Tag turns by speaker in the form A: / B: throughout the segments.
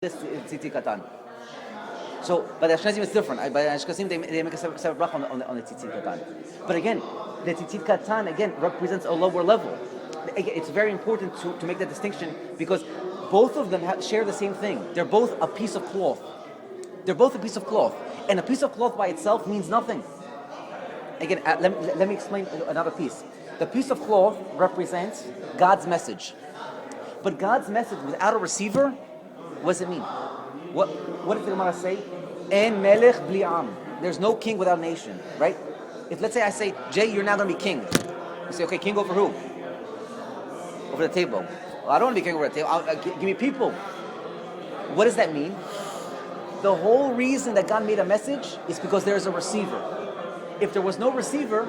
A: this tzizit katan. So, but the Ashkenazim is different. By the Ashkenazim, they make a separate bracha on the tzizit katan. But again, the tzizit katan again represents a lower level. Again, it's very important to make that distinction because both of them share the same thing. They're both a piece of cloth. They're both a piece of cloth, and a piece of cloth by itself means nothing. Again, let me explain another piece. The piece of cloth represents God's message, but God's message without a receiver, what does it mean? What does the Gemara say? En melech bli am. There's no king without a nation, right? If let's say I say, Jay, you're now going to be king. You say, okay, king over who? Over the table. Well, I don't want to be king over the table. Give me people. What does that mean? The whole reason that God made a message is because there is a receiver. If there was no receiver,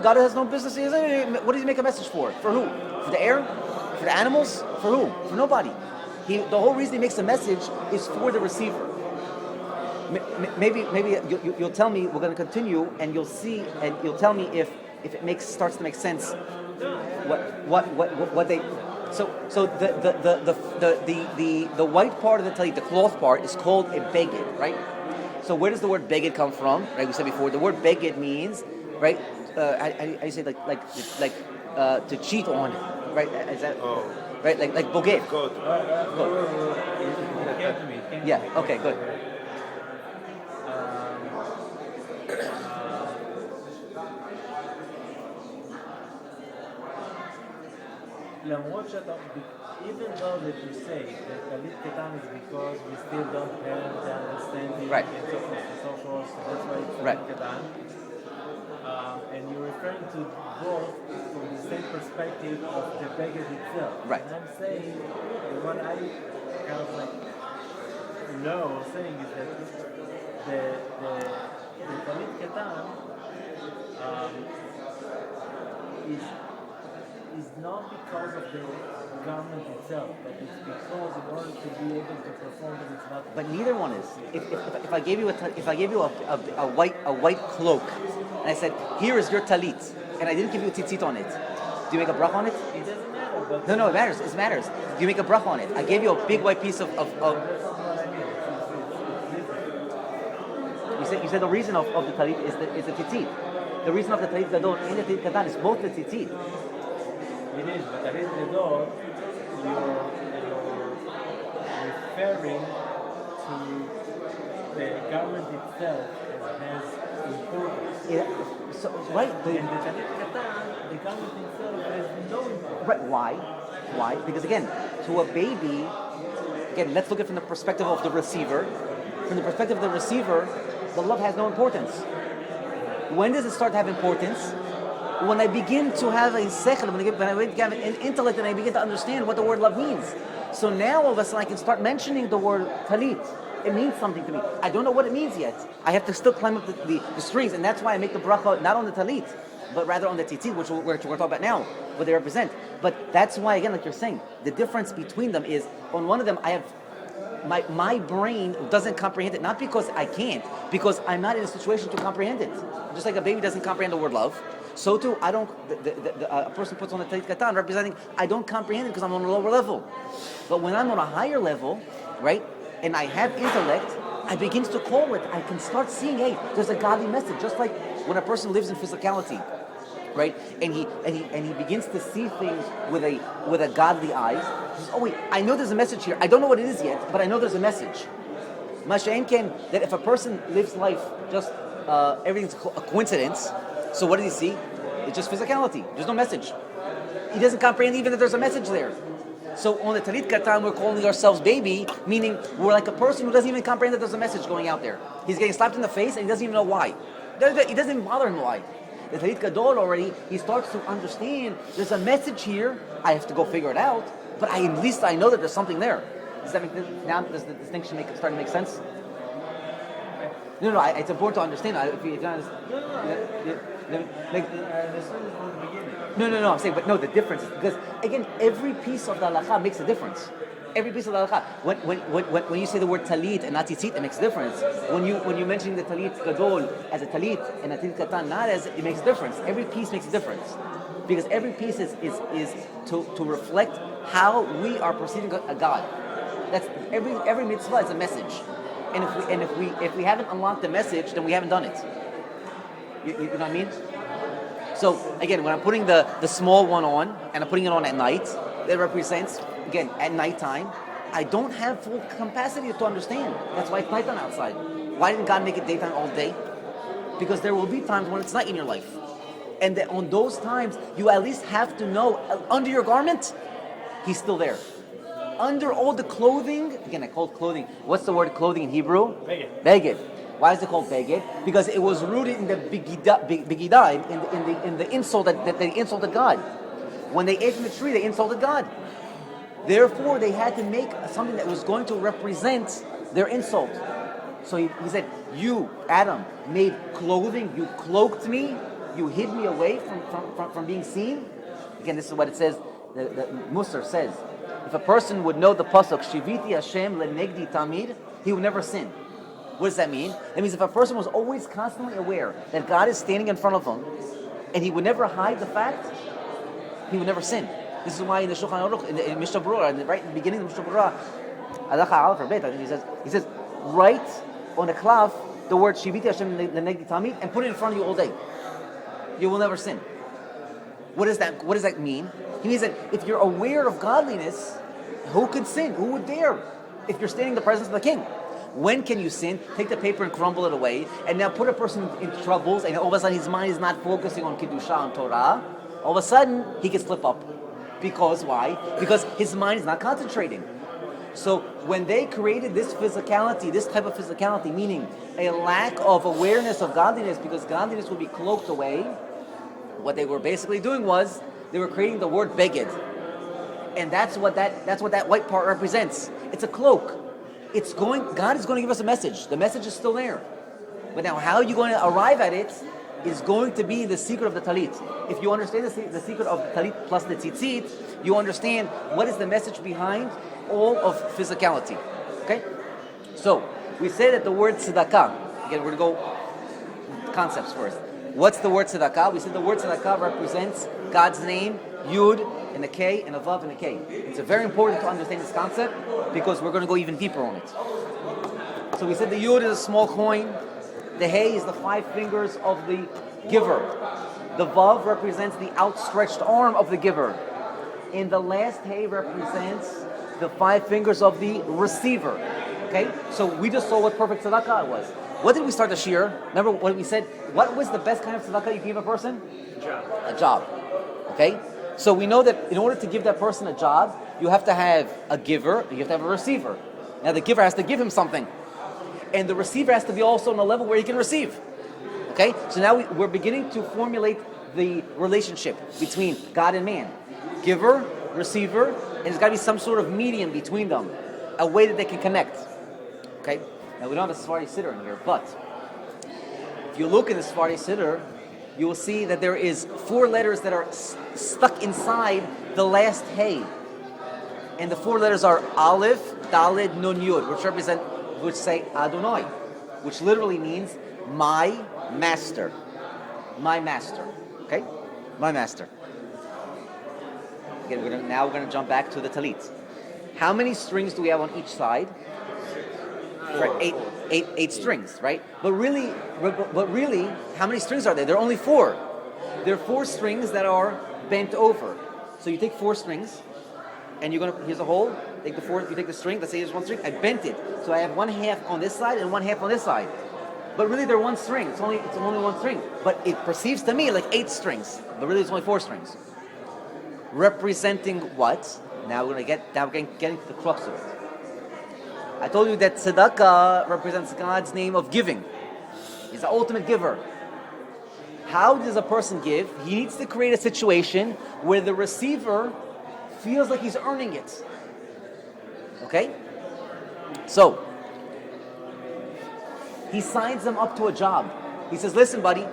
A: God has no business. What does he make a message for? For who? For the air? For the animals? For who? For nobody. The whole reason he makes a message is for the receiver. Maybe you'll tell me, we're going to continue, and you'll see, and you'll tell me if it starts to make sense. What they. So the white part of the talit, the cloth part, is called a beged, right? So where does the word beged come from? Right, we said before, the word beged means, right? I say like to cheat on, right? Is that right? Like boged.
B: Good.
A: Yeah. Okay. Good.
C: למרות שאתה, even though that you say that talit ketan is because we still don't have the understanding
A: right.
C: and so forth, so that's why it's talit
A: right.
C: ketan. And you're referring to both from the same perspective of the beged itself.
A: Right.
C: And I'm saying, what I kind of like know, saying is that the talit ketan is not because of the garment itself, but it's because in order to be able to perform the mitzvah.
A: But neither one is. If I gave you a white cloak, and I said, here is your talit, and I didn't give you a tzizit on it, do you make a bracha on it?
C: It doesn't matter. But
A: No, it matters. It matters. Do you make a bracha on it? I gave you a big white piece of
C: that's not what I mean.
A: You said the reason of the talit is the tzitzit. The reason of the talit gadol and the talit katan is both the tzitzit.
C: It is, but at the door, you're referring to the garment itself as importance.
A: So right.
C: And the talit katan, the garment itself has no importance.
A: Right. Why? Because again, to a baby, again, let's look at it from the perspective of the receiver. From the perspective of the receiver, the love has no importance. When does it start to have importance? When I begin to have a sechel, when I have an intellect, and I begin to understand what the word love means. So now all of a sudden I can start mentioning the word talit. It means something to me. I don't know what it means yet. I have to still climb up the strings, and that's why I make the bracha not on the talit, but rather on the tzitzit, which we're talking about now, what they represent. But that's why, again, like you're saying, the difference between them is, on one of them I have my brain doesn't comprehend it, not because I can't, because I'm not in a situation to comprehend it. Just like a baby doesn't comprehend the word love, so too a person puts on the talit katan representing I don't comprehend it because I'm on a lower level. But when I'm on a higher level, right, and I have intellect, I begin to call it. I can start seeing, hey, there's a godly message. Just like when a person lives in physicality, right, and he begins to see things with a godly eyes. He says, oh wait, I know there's a message here. I don't know what it is yet, but I know there's a message. Masha'en came that if a person lives life just everything's a coincidence. So what does he see? It's just physicality. There's no message. He doesn't comprehend even that there's a message there. So on the talit katan, we're calling ourselves baby, meaning we're like a person who doesn't even comprehend that there's a message going out there. He's getting slapped in the face and he doesn't even know why. It doesn't even bother him why. The talit gadol already, he starts to understand there's a message here. I have to go figure it out, but at least I know that there's something there. Does that make now? Does the distinction start to make sense? No, it's important to understand. If you don't No, I'm saying, but no, the difference is because again, every piece of the halakha makes a difference. Every piece of the halakha. When you say the word talit and not tzitzit, it makes a difference. When you mention the talit gadol as a talit and a talit katan not as, it makes a difference. Every piece makes a difference because every piece is to reflect how we are perceiving a God. That's every mitzvah is a message, and if we haven't unlocked the message, then we haven't done it. You know what I mean? So again, when I'm putting the small one on and I'm putting it on at night, that represents again at nighttime. I don't have full capacity to understand. That's why it's nighttime outside. Why didn't God make it daytime all day? Because there will be times when it's night in your life. And that on those times, you at least have to know, under your garment, He's still there. Under all the clothing, again I call it clothing. What's the word clothing in Hebrew?
C: Beged.
A: Beged. Why is it called beged? Because it was rooted in the begidah, in the insult that they insulted God. When they ate from the tree, they insulted God. Therefore, they had to make something that was going to represent their insult. So he said, you, Adam, made clothing, you cloaked me, you hid me away from being seen. Again, this is what it says, the Musar says. If a person would know the pasuk, Shiviti Hashem lenegdi tamid, he would never sin. What does that mean? That means if a person was always constantly aware that God is standing in front of him, and he would never hide the fact, he would never sin. This is why in the Shulchan Aruch, in Mishnah Berurah, right in the beginning of Mishnah Berurah, Halacha Aleph or Bet, I think he says, write on a cloth the word Shiviti Hashem lenegdi tamid and put it in front of you all day. You will never sin. What does that mean? He means that if you're aware of godliness, who could sin? Who would dare? If you're standing in the presence of the king. When can you sin? Take the paper and crumble it away, and now put a person in troubles, and all of a sudden his mind is not focusing on Kiddusha and Torah. All of a sudden, he can slip up. Because why? Because his mind is not concentrating. So when they created this physicality, this type of physicality, meaning a lack of awareness of godliness, because godliness would be cloaked away, what they were basically doing was they were creating the word beged, and that's what that white part represents. It's a cloak. God is going to give us a message. The message is still there, but now how you're going to arrive at it is going to be the secret of the talit. If you understand the secret of the talit plus the tzizit, you understand what is the message behind all of physicality. Okay, so we say that the word tzedakah. Again, we're going to go concepts first. What's the word tzedakah? We said the word tzedakah represents God's name, Yud, and a K, and a Vav, and a K. It's very important to understand this concept because we're going to go even deeper on it. So we said the Yud is a small coin. The Hey is the 5 fingers of the giver. The Vav represents the outstretched arm of the giver. And the last Hey represents the 5 fingers of the receiver. Okay? So we just saw what perfect tzedakah was. What did we start the shuir? Remember what we said? What was the best kind of tzedakah you can give a person? A job. Okay? So we know that in order to give that person a job, you have to have a giver, you have to have a receiver. Now the giver has to give him something. And the receiver has to be also on a level where he can receive. Okay? So now we're beginning to formulate the relationship between God and man. Giver, receiver, and there's got to be some sort of medium between them. A way that they can connect. Okay? Now we don't have a Sephardi Siddur in here, but if you look in the Sephardi Siddur, you will see that there is 4 letters that are stuck inside the last Hey. And the 4 letters are Aleph, Daled, Nun, Yud, which say Adonai, which literally means my master. My master. Okay? My master. Again, we're going to jump back to the talit. How many strings do we have on each side? Right, eight strings, right? But really, how many strings are there? There are only 4. There are 4 strings that are bent over. So you take 4 strings, and here's a hole. Take the 4. You take the string. Let's say there's 1 string. I bent it, so I have 1/2 on this side and 1/2 on this side. But really, they're 1 string. It's only 1 string. But it perceives to me like 8 strings. But really, it's only 4 strings. Representing what? Now we're getting to the crux of it. I told you that tzedakah represents God's name of giving. He's the ultimate giver. How does a person give? He needs to create a situation where the receiver feels like he's earning it. Okay? So, he signs them up to a job. He says, listen, buddy,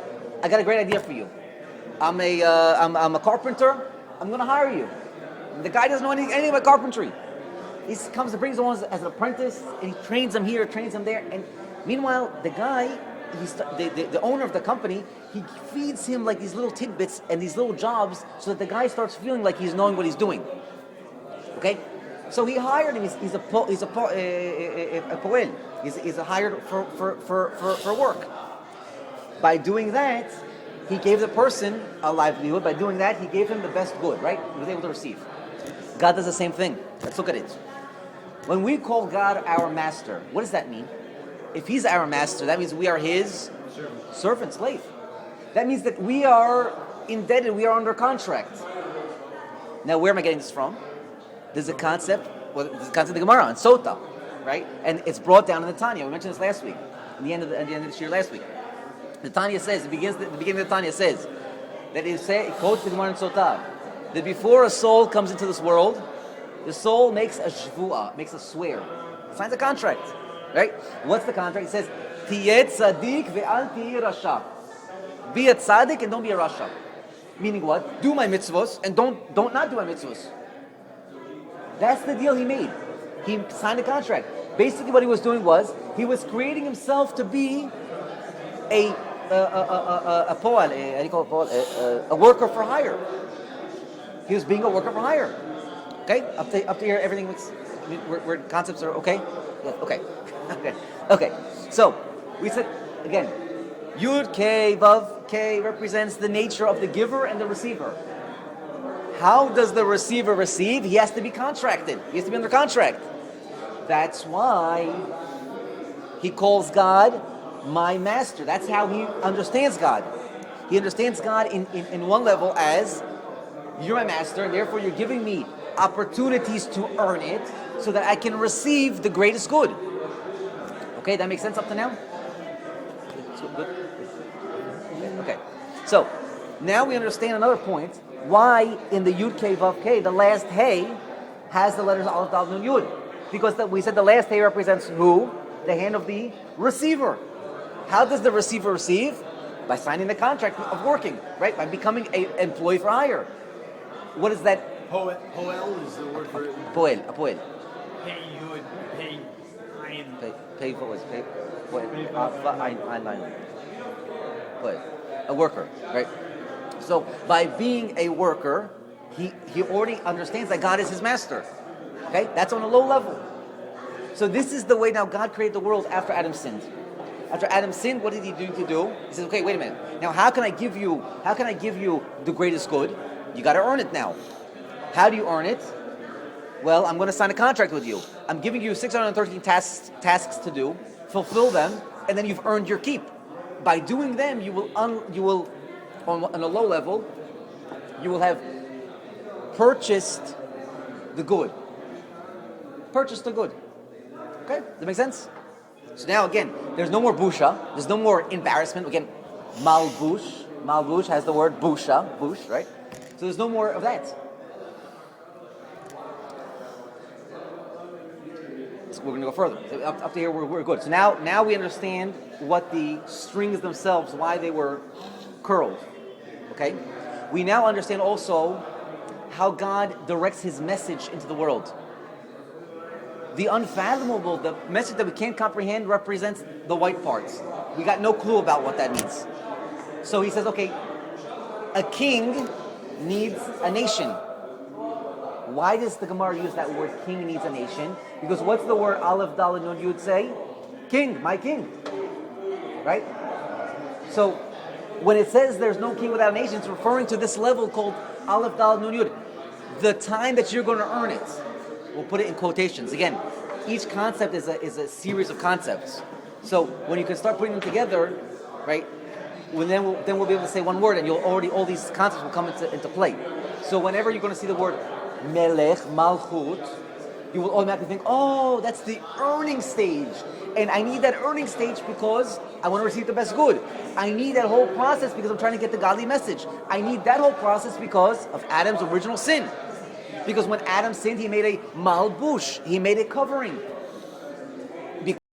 A: I got a great idea for you. I'm a carpenter. I'm going to hire you. And the guy doesn't know anything about carpentry. He comes and brings him on as an apprentice, and he trains him here, trains him there. And meanwhile, the guy, the owner of the company, he feeds him like these little tidbits and these little jobs so that the guy starts feeling like he's knowing what he's doing. Okay? So he hired him. He's a poel. He's a hired for work. By doing that, he gave the person a livelihood. By doing that, he gave him the best good, right? He was able to receive. God does the same thing. Let's look at it. When we call God our master, what does that mean? If he's our master, that means we are his servant, slave. That means that we are indebted, we are under contract. Now, where am I getting this from? There's a concept, well, there's a concept of the Gemara on Sota, right? And it's brought down in the Tanya. We mentioned this last week, at the end of the year last week. The Tanya says, the beginning of the Tanya says, that it quotes the Gemara in Sota, that before a soul comes into this world, the soul makes a shvuah, makes a swear, signs a contract, right? What's the contract? It says, Tiyeh tzadik ve'al tiyeh rasha. Be a tzaddik and don't be a rasha. Meaning what? Do my mitzvos and don't not do my mitzvos. That's the deal he made. He signed a contract. Basically, what he was doing was he was creating himself to be a poel, how do you call it poel? A worker for hire. He was being a worker for hire. Okay, up to here, everything was. Where concepts are okay. Yeah, okay, okay. So we said again, Yud K Vav K represents the nature of the giver and the receiver. How does the receiver receive? He has to be contracted. He has to be under contract. That's why he calls God my master. That's how he understands God. He understands God in one level as you're my master, and therefore you're giving me opportunities to earn it so that I can receive the greatest good. Okay, that makes sense up to now? Good? Okay. So, now we understand another point. Why in the Yud K Vav K, the last Hey has the letters Aleph Dal Nun Yud? Because we said the last Hey represents who? The hand of the receiver. How does the receiver receive? By signing the contract of working, right? By becoming an employee for hire. What is that?
C: Poel is the word for
A: Poel, a poel.
C: pay yud, pay ayin.
A: Pay for what is pay? Poel. Poel. A worker, right? So by being a worker, he already understands that God is his master. Okay? That's on a low level. So this is the way now God created the world after Adam sinned. After Adam sinned, what did he do to do? He says, okay, wait a minute. Now how can I give you the greatest good? You got to earn it now. How do you earn it? Well, I'm going to sign a contract with you. I'm giving you 613 tasks to do. Fulfill them, and then you've earned your keep. By doing them, you will on a low level, you will have purchased the good. Purchased the good. Okay, does that make sense? So now again, there's no more busha. There's no more embarrassment. Again, malbush. Malbush has the word busha, bush, right? So there's no more of that. So we're going to go further. So up to here, we're good. So now we understand what the strings themselves, why they were curled. Okay? We now understand also how God directs his message into the world. The unfathomable, the message that we can't comprehend represents the white parts. We got no clue about what that means. So he says, okay, a king needs a nation. Why does the Gemara use that word king needs a nation? Because what's the word Aleph Daled Nun Yud say? King, my king. Right? So when it says there's no king without a nation, it's referring to this level called Aleph Daled Nun Yud. The time that you're going to earn it. We'll put it in quotations. Again, each concept is a series of concepts. So when you can start putting them together, right? Then we'll be able to say one word, and all these concepts will come into play. So whenever you're going to see the word Melech, Malchut, you will automatically think, oh, that's the earning stage. And I need that earning stage because I want to receive the best good. I need that whole process because I'm trying to get the godly message. I need that whole process because of Adam's original sin. Because when Adam sinned, he made a malbush. He made a covering.